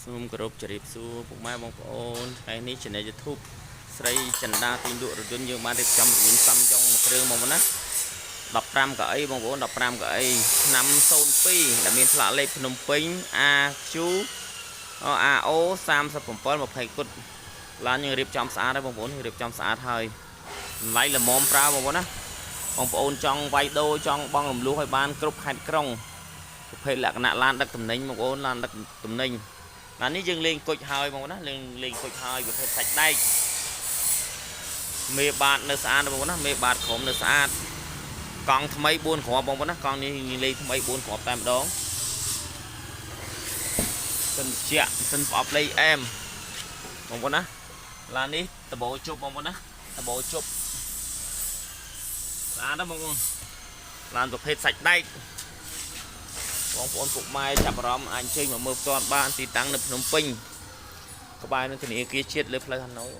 សូមគោរពជម្រាបសួរពុកម៉ែបងប្អូនថ្ងៃនេះ Channel YouTube ស្រីចិន្តាទិញលក់រថយន្តយើងបានរៀបចំរថយន្តសំយ៉ុងមួយគ្រឿងមកណា15កៅអីបងប្អូន15កៅអីឆ្នាំ02ដែលមានផ្លាកលេខភ្នំពេញ AQ AO 37 20គុតឡានយើងរៀបចំស្អាតហើយបងប្អូនរៀបចំស្អាតហើយតម្លៃល្មមប្រើបងប្អូនណាបងប្អូនចង់វាយដូរចង់បងរំលោះឲ្យបានគ្រប់ខេត្តក្រុងប្រភេទលក្ខណៈឡានដឹកទំនិញបងប្អូនឡានដឹកទំនិញឡាននេះយើងលេងគុជហើយបងប្អូនណាលេងគុជហើយប្រភេទសាច់ដែកមេបាតនៅស្អាតបងប្អូនណាមេបាតក្រុមនៅស្អាតកង់ថ្មី4គ្រាប់បងប្អូនណាកង់នេះលេងថ្មី4គ្រាប់តែម្ដងសិនជាសិនប្រអប់លេខអែមបងប្អូនណាឡាននេះដបោជប់បងប្អូនណាដបោជប់ស្អាតណាបងប្អូនឡានប្រភេទសាច់ដែកបងប្អូនពុកម៉ែចាប់អារម្មណ៍អាចចេញមកមើលផ្ទាល់បានទីតាំងនៅភ្នំពេញក្បែរនឹងធនាគារជាតិលើផ្លូវហាណូយ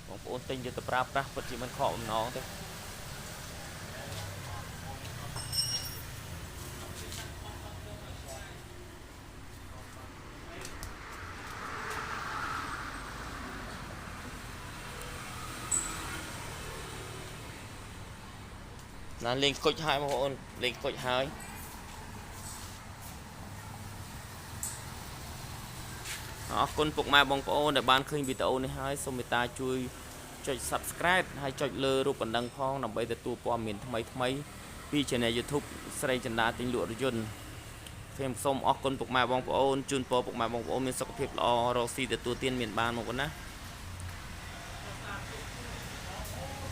បងប្អូនទិញយកទៅប្រើប្រាស់ពិតជាមិនខកបំណងទេណាលេងគុជហើយបងប្អូនលេងគុជហើយអរគុណពុកម៉ែបងប្អូនដែលបានឃើញវីដេអូនេះហើយសូមមេត្តាជួយចុច Subscribe ហើយចុចលើរូបបណ្ដឹងផងដើម្បីទទួលព័ត៌មានថ្មីៗពី Channel YouTube ស្រីចិន្តាទិញលក់រថយន្តខ្ញុំសូមអរគុណពុកម៉ែបងប្អូនជូនពរពុកម៉ែបងប្អូនមានសុខភាពល្អរកស៊ីទទួលទានមានបានបងប្អូនណា